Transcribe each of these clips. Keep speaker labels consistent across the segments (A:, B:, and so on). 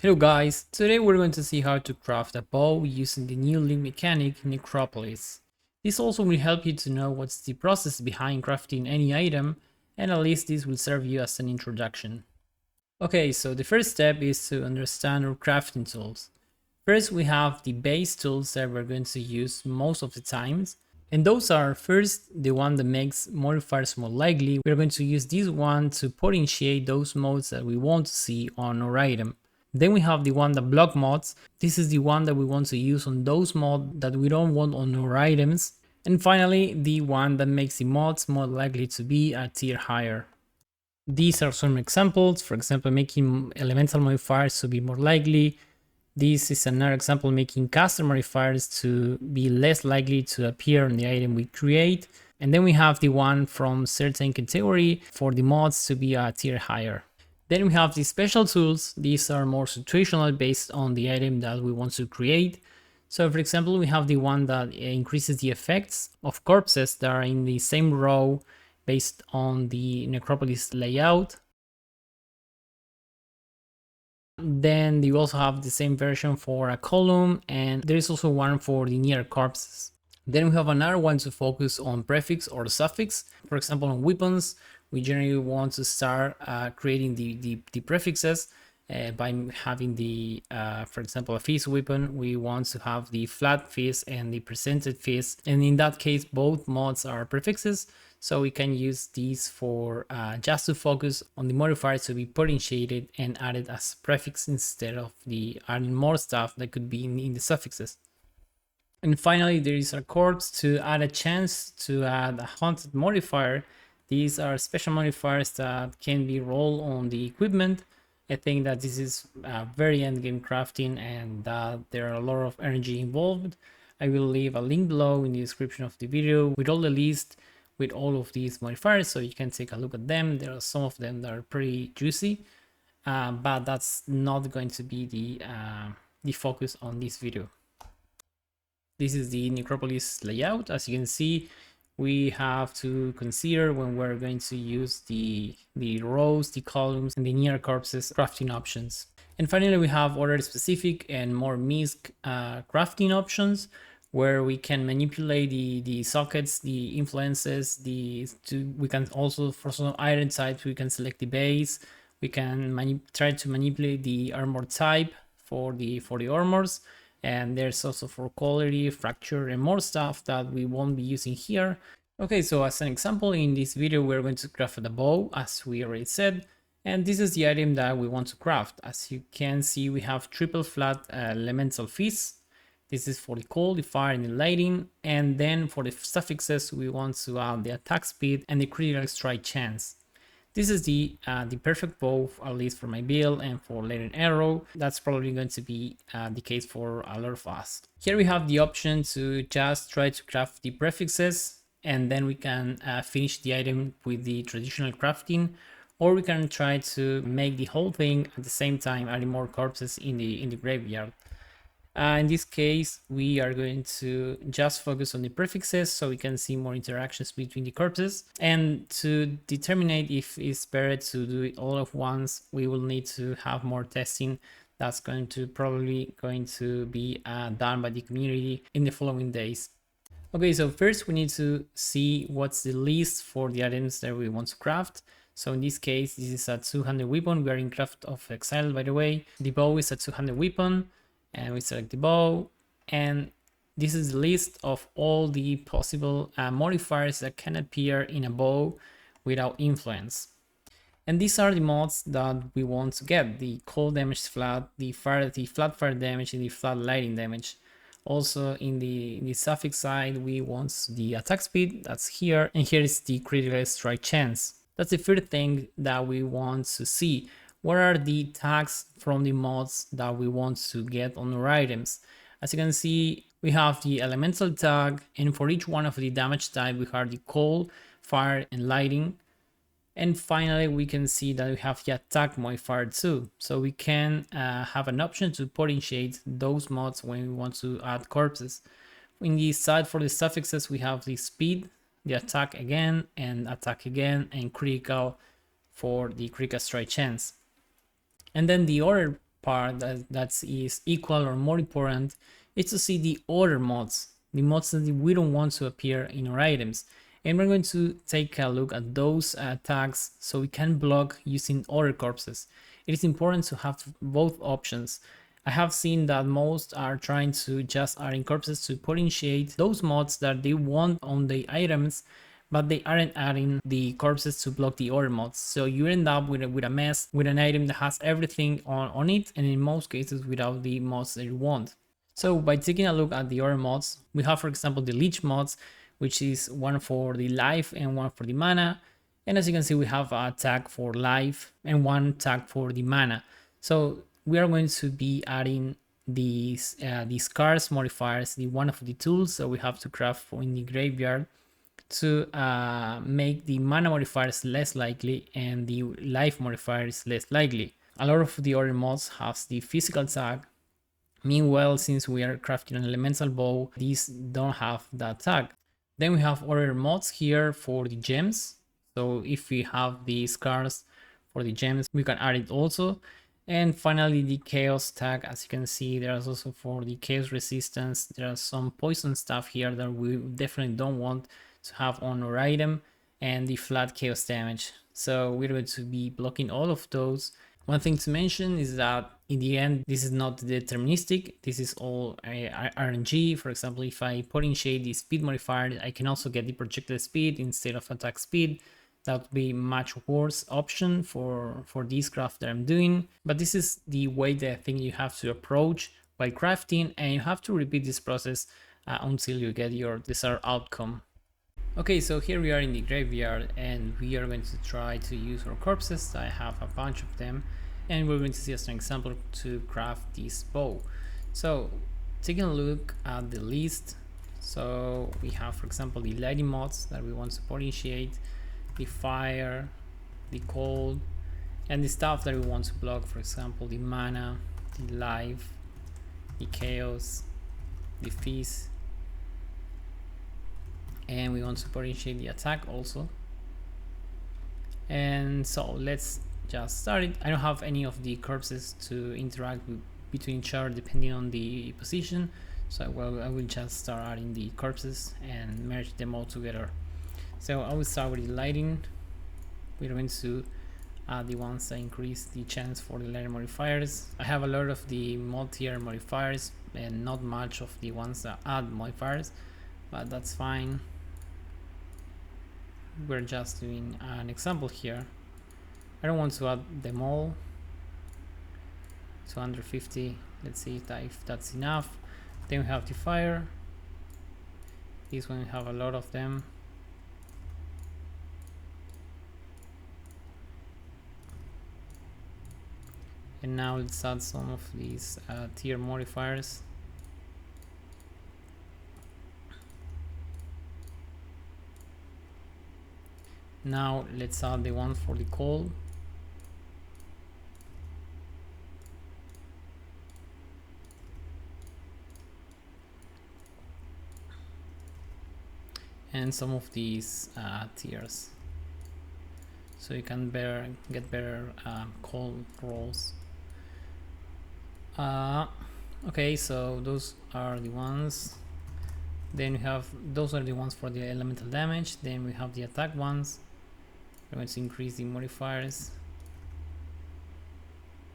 A: Hello guys, today we're going to see how to craft a bow using the new link mechanic Necropolis. This also will help you to know what's the process behind crafting any item, and at least this will serve you as an introduction. Okay, so the first step is to understand our crafting tools. First we have the base tools that we're going to use most of the times. And those are first the one that makes modifiers more likely. We're going to use this one to potentiate those mods that we want to see on our item. Then we have the one that block mods. This is the one that we want to use on those mods that we don't want on our items. And finally, the one that makes the mods more likely to be a tier higher. These are some examples, for example, making elemental modifiers to be more likely. This is another example, making custom modifiers to be less likely to appear on the item we create. And then we have the one from certain category for the mods to be a tier higher. Then we have the special tools. These are more situational based on the item that we want to create. So for example, we have the one that increases the effects of corpses that are in the same row based on the Necropolis layout. Then you also have the same version for a column, and there is also one for the near corpses. Then we have another one to focus on prefix or suffix. For example, on weapons, we generally want to start creating the prefixes by having the, for example, a fist weapon. We want to have the flat fist and the presented fist. And in that case, both mods are prefixes. So we can use these for just to focus on the modifiers to be potentiated and added as prefix instead of the adding more stuff that could be in the suffixes. And finally, there is a corpse to add a chance to add a haunted modifier. These are special modifiers that can be rolled on the equipment. I think that this is very endgame crafting and that there are a lot of energy involved. I will leave a link below in the description of the video with all the list with all of these modifiers, so you can take a look at them. There are some of them that are pretty juicy, but that's not going to be the focus on this video. This is the Necropolis layout. As you can see, we have to consider when we're going to use the rows, the columns, and the near corpses crafting options. And finally, we have order specific and more Misc crafting options, where we can manipulate the sockets, the influences, we can also, for some item types, we can select the base. We can try to manipulate the armor type for the armors. And there's also for quality, fracture, and more stuff that we won't be using here. Okay, so as an example, in this video, we're going to craft the bow, as we already said. And this is the item that we want to craft. As you can see, we have triple flat elemental fists. This is for the cold, the fire, and the lighting. And then for the suffixes, we want to add the attack speed and the critical strike chance. This is the perfect bow, at least for my build and for Leaden Arrow. That's probably going to be the case for a lot of us. Here we have the option to just try to craft the prefixes, and then we can finish the item with the traditional crafting, or we can try to make the whole thing at the same time, adding more corpses in the graveyard. In this case, we are going to just focus on the prefixes so we can see more interactions between the corpses. And to determine if it's better to do it all at once, we will need to have more testing. That's probably going to be done by the community in the following days. Okay, so first we need to see what's the list for the items that we want to craft. So in this case, this is a 200 weapon. We are in craft of Exile, by the way. The bow is a 200 weapon. And we select the bow, and this is the list of all the possible modifiers that can appear in a bow without influence. And these are the mods that we want to get: the cold damage flat, the flat fire damage, and the flat lighting damage. Also in the suffix side, we want the attack speed, that's here, and here is the critical strike chance. That's the third thing that we want to see. What are the tags from the mods that we want to get on our items? As you can see, we have the elemental tag, and for each one of the damage type, we have the cold, fire, and lighting. And finally, we can see that we have the attack modifier too. So we can have an option to potentiate those mods when we want to add corpses. In the side for the suffixes, we have the speed, the attack again, and critical for the critical strike chance. And then the other part that is equal or more important is to see the other mods, the mods that we don't want to appear in our items. And we're going to take a look at those tags so we can block using other corpses. It is important to have both options. I have seen that most are trying to just add in corpses to potentiate those mods that they want on the items, but they aren't adding the corpses to block the other mods. So you end up with a mess, with an item that has everything on it, and in most cases without the mods that you want. So by taking a look at the other mods, we have, for example, the leech mods, which is one for the life and one for the mana. And as you can see, we have a tag for life and one tag for the mana. So we are going to be adding these cards modifiers, the one of the tools that we have to craft in the graveyard, to make the mana modifiers less likely and the life modifiers less likely. A lot of the other mods have the physical tag. Meanwhile, since we are crafting an elemental bow, these don't have that tag. Then we have other mods here for the gems. So if we have the scars for the gems, we can add it also. And finally, the chaos tag. As you can see, there's also for the chaos resistance. There's some poison stuff here that we definitely don't want to have on our item, and the flat chaos damage. So we're going to be blocking all of those. One thing to mention is that in the end, this is not deterministic. This is all RNG. For example, if I potentiate the speed modifier, I can also get the projected speed instead of attack speed. That would be much worse option for this craft that I'm doing. But this is the way that I think you have to approach while crafting, and you have to repeat this process until you get your desired outcome. Okay, so here we are in the graveyard, and we are going to try to use our corpses. I have a bunch of them, and we're going to see as an example to craft this bow. So taking a look at the list, so we have, for example, the lighting mods that we want to potentiate, the fire, the cold, and the stuff that we want to block, for example, the mana, the life, the chaos, the feast, and we want to potentiate the attack also. And so let's just start it. I don't have any of the corpses to interact between each other depending on the position, so I will just start adding the corpses and merge them all together. So I will start with the lighting. We're going to add the ones that increase the chance for the lighting modifiers. I have a lot of the multi-tier modifiers and not much of the ones that add modifiers, but that's fine. We're just doing an example here. I don't want to add them all. 250. Let's see if that's enough. Then we have the fire. This one we have a lot of them. And now let's add some of these tier modifiers. Now let's add the one for the cold. And some of these tiers, so you can get better cold rolls. Okay, so those are the ones. Then we have, those are the ones for the elemental damage. Then we have the attack ones. We're going to increase the modifiers.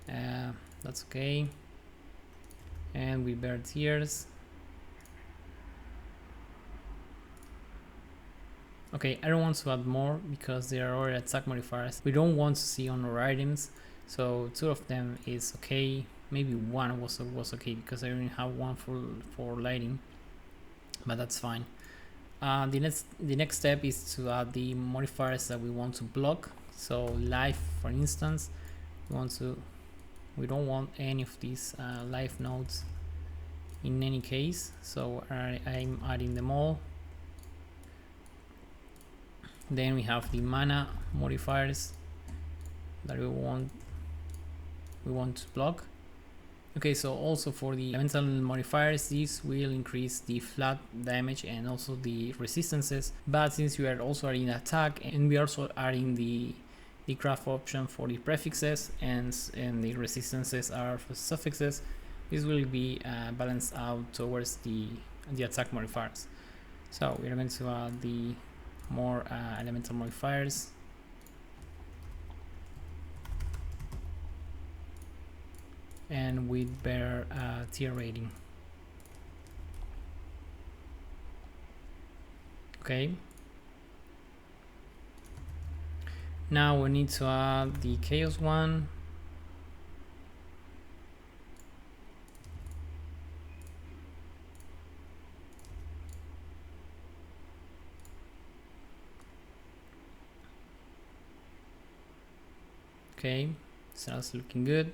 A: That's okay. And we bear tiers. Okay, I don't want to add more because there are already attack modifiers we don't want to see on our items. So 2 of them is okay. Maybe 1 was okay because I only have 1 for lighting, but that's fine. The next step is to add the modifiers that we want to block. So life, for instance, we don't want any of these life nodes in any case, so I'm adding them all. Then we have the mana modifiers that we want to block. Okay, so also for the elemental modifiers, these will increase the flat damage and also the resistances. But since we are also adding attack and we are also adding the the craft option for the prefixes and the resistances are for suffixes. This will be balanced out towards the attack modifiers. So we're going to add the more elemental modifiers. And with better tier rating. Okay. Now we need to add the chaos one. Okay, so that's looking good.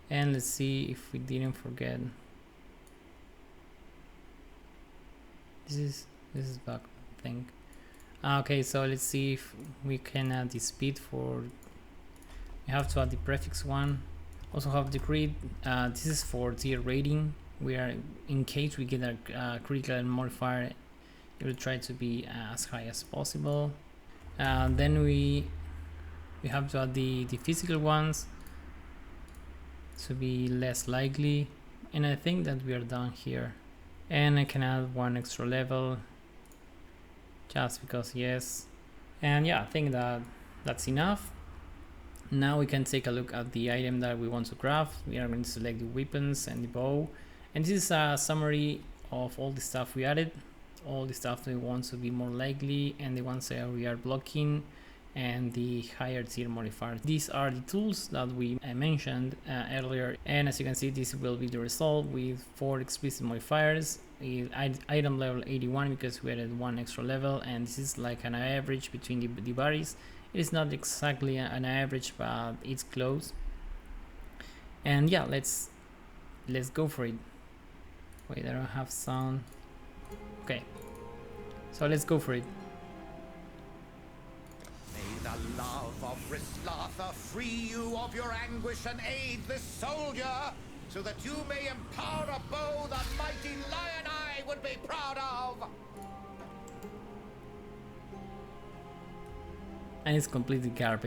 A: And let's see if we didn't forget. This is back, I think. Okay, so let's see if we can add the speed for. We have to add the prefix one. Also have the crit. This is for tier rating. We are, in case we get a critical modifier, it will try to be as high as possible. Then we have to add the physical ones to be less likely, and I think that we are done here. And I can add one extra level just because, yes. And yeah, I think that that's enough. Now we can take a look at the item that we want to craft. We are going to select the weapons and the bow, and this is a summary of all the stuff we added, all the stuff that we want to be more likely, and the ones that we are blocking, and the higher tier modifiers. These are the tools that we mentioned earlier, and as you can see, this will be the result with 4 explicit modifiers. Item level 81 because we added 1 extra level, and this is like an average between the bodies. It is not exactly an average, but it's close. And yeah, let's go for it. Wait, I don't have sound. Okay, so let's go for it.
B: The love of Rislatha free you of your anguish and aid this soldier, so that you may empower a bow that mighty Lion Eye would be proud of.
A: And it's completely garbage.